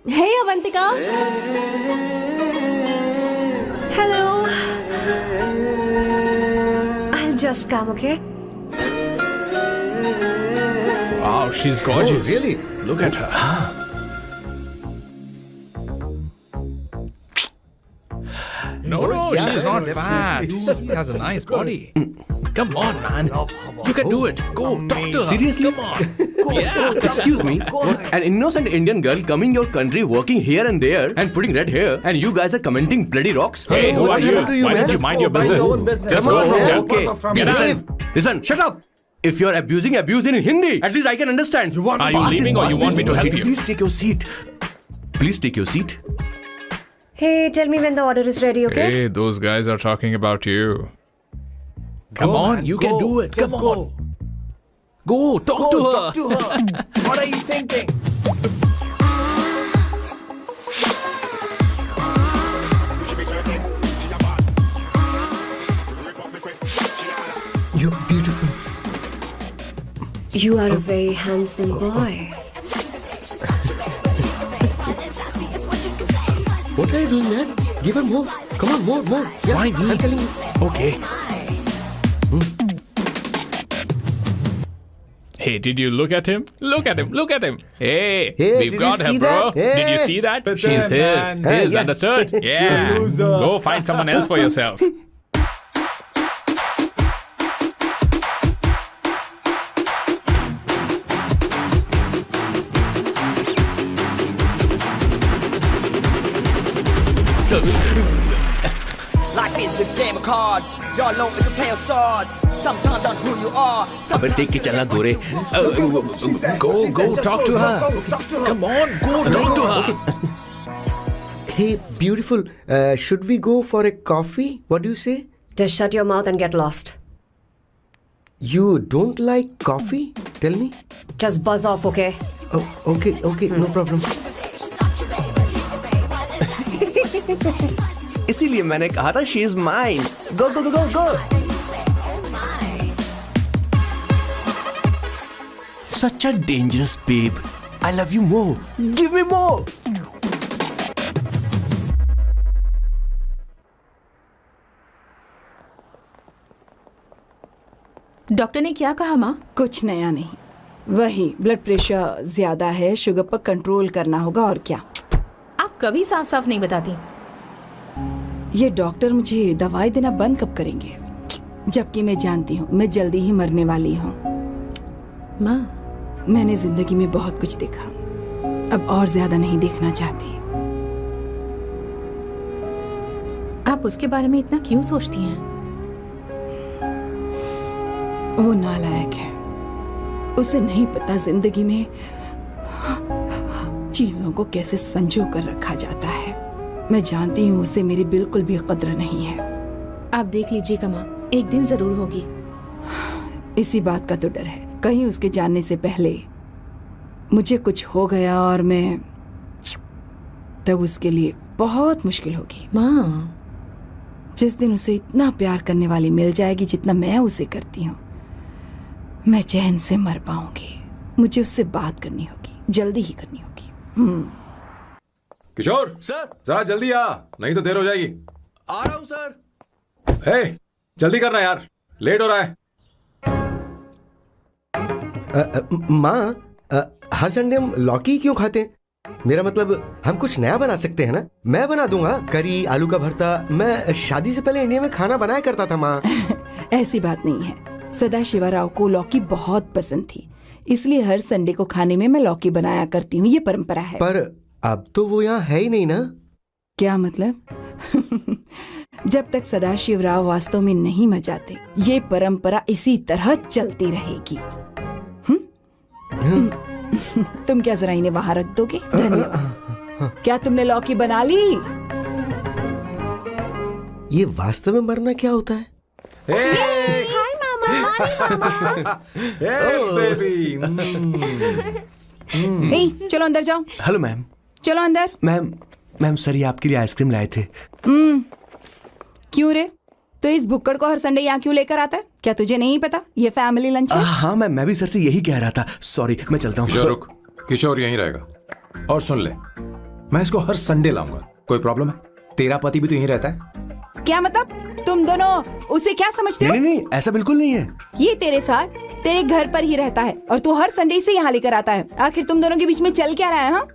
Hey, Avantika. Hello. I'll just come, okay? Wow, she's gorgeous. Oh, really? Look at her. No, yeah, she's not definitely. bad. She has a nice body. Come on, man. You can do it. Go, talk to her. Seriously? Come on. Yeah. Excuse me, an innocent Indian girl coming your country, working here and there, and putting red hair, and you guys are commenting bloody rocks? Hey, who What are the you? hell do you, Why man? don't you mind your Mind your business? own business. Just Come go on, from man. there. Okay. Get out. Listen, shut up. If you're abusing in Hindi, at least I can understand. You want Are me you to leaving or you want me to help you? Please take your seat. Please take your seat. Hey, tell me when the order is ready, okay? Hey, those guys are talking about you. Come Go, on, man, you go. can do it. Just Come go. on. Go, talk to her. Talk to her. What are you thinking? You're beautiful. You are a very handsome boy. What are you doing, man? Give her more. Come on, more. Yeah, Why me? I'm telling you. Okay. Hey, did you look at him? Look at him. Look at him. Hey, Hey, we've did got you her, see bro. that? Hey. Did you see that? But She's then, his. man. His, Yeah. understood? Yeah. You loser. Go find someone else for yourself. Life is a game of cards. Your low is a play of swords. Sometimes on who you are. अबे देख के चलना गोरे. Go, talk to her. Come on, go, talk to her. Hey, beautiful. Should we go for a coffee? What do you say? Just shut your mouth and get lost. You don't like coffee? Tell me. Just buzz off, okay? Oh, okay, no problem. इसीलिए मैंने कहा था she is mine. Go. Such a dangerous babe. I love you more. Give me more. Doctor ने क्या कहा माँ? कुछ नया नहीं, वही ब्लड प्रेशर ज्यादा है, शुगर पर कंट्रोल करना होगा और क्या। आप कभी साफ साफ नहीं बताती। ये डॉक्टर मुझे दवाई देना बंद कब करेंगे, जबकि मैं जानती हूँ मैं जल्दी ही मरने वाली हूँ। माँ, मैंने जिंदगी में बहुत कुछ देखा, अब और ज्यादा नहीं देखना चाहती। आप उसके बारे में इतना क्यों सोचती हैं? वो नालायक है, उसे नहीं पता जिंदगी में चीजों को कैसे संजो कर रखा जाता है। मैं जानती हूँ उसे मेरी बिल्कुल भी कद्र नहीं है। आप देख लीजिएगा माँ, एक दिन जरूर होगी। इसी बात का तो डर है, कहीं उसके जानने से पहले मुझे कुछ हो गया और मैं, तब उसके लिए बहुत मुश्किल होगी। माँ, जिस दिन उसे इतना प्यार करने वाली मिल जाएगी जितना मैं उसे करती हूँ, मैं चैन से मर पाऊंगी। मुझे उससे बात करनी होगी, जल्दी ही करनी होगी। किशोर सर, जरा जल्दी आ, नहीं तो देर हो जाएगी। आ रहा हूँ सर. हे, जल्दी करना यार, लेट हो रहा है। माँ, हर संडे हम लौकी क्यों खाते हैं? मेरा मतलब हम कुछ नया बना सकते हैं ना? मैं बना दूंगा करी, आलू का भरता। मैं शादी से पहले इंडिया में खाना बनाया करता था माँ। ऐसी बात नहीं है, सदाशिवराव को लौकी बहुत पसंद थी, इसलिए हर संडे को खाने में मैं लौकी बनाया करती हूँ। ये परंपरा है। पर अब तो वो यहाँ है ही नहीं ना। क्या मतलब? जब तक सदाशिवराव वास्तव में नहीं मर जाते, ये परंपरा इसी तरह चलती रहेगी। तुम क्या जरा इन्हें वहां रख दोगे? धन्यवाद। क्या तुमने लौकी बना ली? ये वास्तव में मरना क्या होता है? हाय मामा। बेबी। नहीं, चलो अंदर जाओ। Hello ma'am. चलो अंदर। मैम सर ये आपके लिए आइसक्रीम लाए थे. क्यों रे? तो इस भुक्कड़ को हर संडे यहाँ क्यों लेकर आता है? क्या तुझे नहीं पता ये फैमिली लंच है? हाँ मैम, मैं भी सर से यही कह रहा था. सॉरी, मैं चलता हूँ. किशोर रुक, किशोर यहीं रहेगा। और सुन ले, मैं इसको हर संडे लाऊंगा। कोई प्रॉब्लम है? तेरा पति भी तो यहीं रहता है। क्या मतलब? तुम दोनों उसे क्या समझते हो? नहीं, ऐसा बिल्कुल नहीं है। ये तेरे साथ तेरे घर पर ही रहता है और तू हर संडे से यहाँ लेकर आता है। आखिर तुम दोनों के बीच में चल क्या रहा है? हाँ,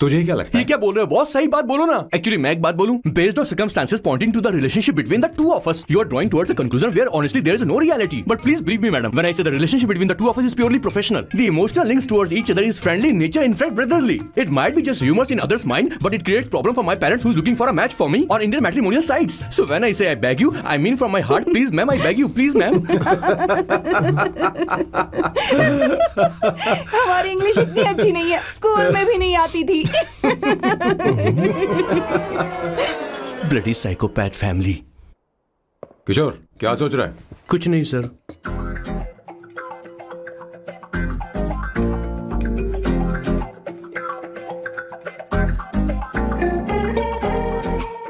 तुझे क्या लगता है? ये क्या बोल रहे हो बॉस? सही बात बोलो ना। एक्चुअली मैं एक बात बोलूं, based on circumstances pointing to the relationship between the two of us, you are drawing towards a conclusion where honestly there is no reality. But please believe me madam, when I say the relationship between the two of us is purely professional. The emotional links towards each other is friendly in nature, in fact brotherly. It might be just humours in others mind, but it creates problem for my parents who is looking for a match for me on Indian matrimonial sites. So when I say I beg you, I mean from my heart, please ma'am, I beg you, please ma'am. हमारी English इतनी अच्छी नहीं है, school में भी नहीं आती थी। Bloody psychopath family. किशोर, क्या सोच रहा है? कुछ नहीं सर।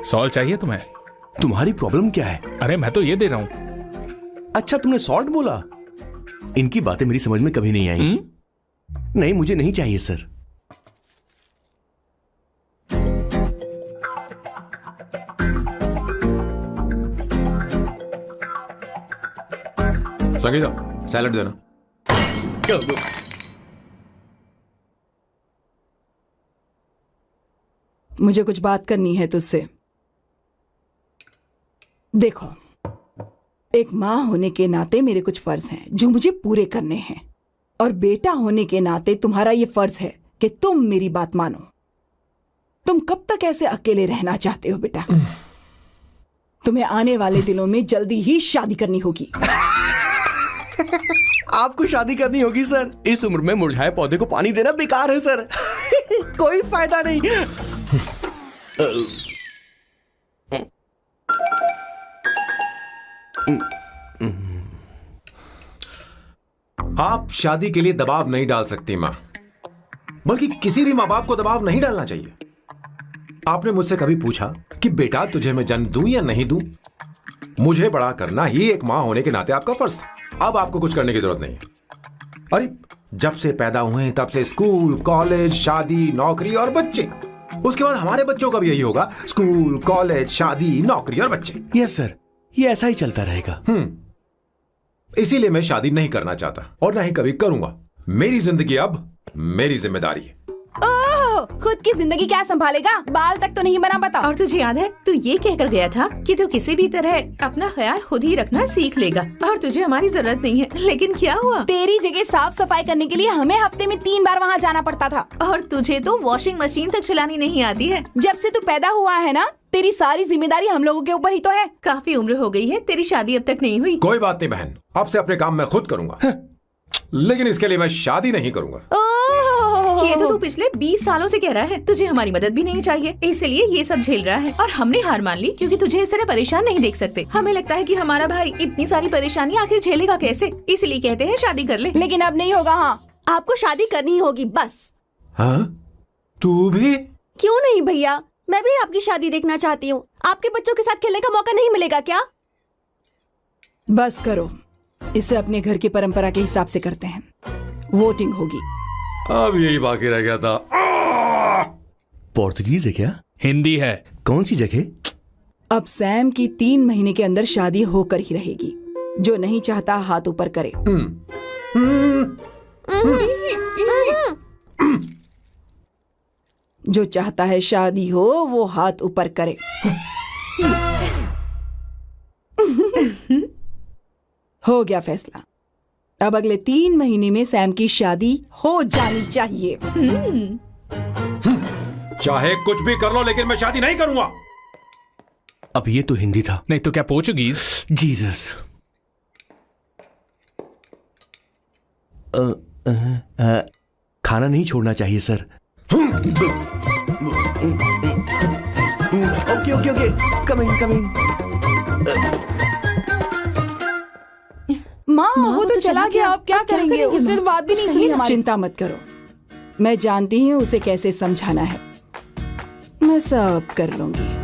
सॉल्ट चाहिए तुम्हें? तुम्हारी प्रॉब्लम क्या है? अरे मैं तो ये दे रहा हूं। अच्छा, तुमने सॉल्ट बोला? इनकी बातें मेरी समझ में कभी नहीं आई। नहीं, मुझे नहीं चाहिए सर। संगीता, सैलेड देना। मुझे कुछ बात करनी है तुझसे। देखो, एक माँ होने के नाते मेरे कुछ फर्ज हैं जो मुझे पूरे करने हैं, और बेटा होने के नाते तुम्हारा ये फर्ज है कि तुम मेरी बात मानो। तुम कब तक ऐसे अकेले रहना चाहते हो बेटा? तुम्हें आने वाले दिनों में जल्दी ही शादी करनी होगी। आपको शादी करनी होगी सर? इस उम्र में मुरझाए पौधे को पानी देना बेकार है सर। कोई फायदा नहीं। आप शादी के लिए दबाव नहीं डाल सकती मां, बल्कि किसी भी मां बाप को दबाव नहीं डालना चाहिए। आपने मुझसे कभी पूछा कि बेटा तुझे मैं जन्म दूं या नहीं दूं? मुझे बड़ा करना ही एक मां होने के नाते आपका फर्ज था। अब आपको कुछ करने की जरूरत नहीं है। अरे जब से पैदा हुए तब से स्कूल, कॉलेज, शादी, नौकरी और बच्चे। उसके बाद हमारे बच्चों का भी यही होगा, स्कूल, कॉलेज, शादी, नौकरी और बच्चे। यस सर, ये ऐसा ही चलता रहेगा। इसीलिए मैं शादी नहीं करना चाहता और ना ही कभी करूंगा। मेरी जिंदगी अब मेरी जिम्मेदारी है। खुद की जिंदगी क्या संभालेगा? बाल तक तो नहीं बना पता। और तुझे याद है तू ये कहकर गया था कि तू किसी भी तरह अपना ख्याल खुद ही रखना सीख लेगा और तुझे हमारी जरूरत नहीं है। लेकिन क्या हुआ? तेरी जगह साफ सफाई करने के लिए हमें हफ्ते में 3 बार वहाँ जाना पड़ता था। और तुझे तो वॉशिंग मशीन तक चलानी नहीं आती है। जब से तू पैदा हुआ है ना, तेरी सारी जिम्मेदारी हम लोगों के ऊपर ही तो है। काफी उम्र हो गई है, तेरी शादी अब तक नहीं हुई। कोई बात नहीं बहन, अब से अपने काम मैं खुद करूंगा। लेकिन इसके लिए मैं शादी नहीं करूंगा। ये तो तू पिछले 20 सालों से कह रहा है। तुझे हमारी मदद भी नहीं चाहिए, इसलिए ये सब झेल रहा है। और हमने हार मान ली क्योंकि तुझे इस तरह परेशान नहीं देख सकते। हमें लगता है कि हमारा भाई इतनी सारी परेशानी आखिर झेलेगा कैसे, इसलिए कहते हैं शादी कर ले। लेकिन अब नहीं होगा। हाँ, आपको शादी करनी होगी बस। हाँ? तू भी? क्यों नहीं भैया, मैं भी आपकी शादी देखना चाहती हूँ। आपके बच्चों के साथ खेलने का मौका नहीं मिलेगा क्या? बस करो, इसे अपने घर की परंपरा के हिसाब से करते हैं। वोटिंग होगी। अब यही बाकी रह गया था। पोर्तुगीज है क्या? हिंदी है। कौन सी जगह? अब सैम की 3 महीने के अंदर शादी होकर ही रहेगी। जो नहीं चाहता हाथ ऊपर करे। जो चाहता है शादी हो वो हाथ ऊपर करे। हो गया फैसला। अब अगले 3 महीने में सैम की शादी हो जानी चाहिए। चाहे कुछ भी कर लो, लेकिन मैं शादी नहीं करूंगा। अब ये तो हिंदी था। नहीं तो क्या पोर्चुगीज? जीसस। खाना नहीं छोड़ना चाहिए sir. Okay okay okay, coming coming. माँ वो तो चला गया, अब क्या करेंगे? उसने तो बात भी नहीं सुनी हमारी। चिंता मत करो, मैं जानती हूँ उसे कैसे समझाना है। मैं सब कर लूंगी।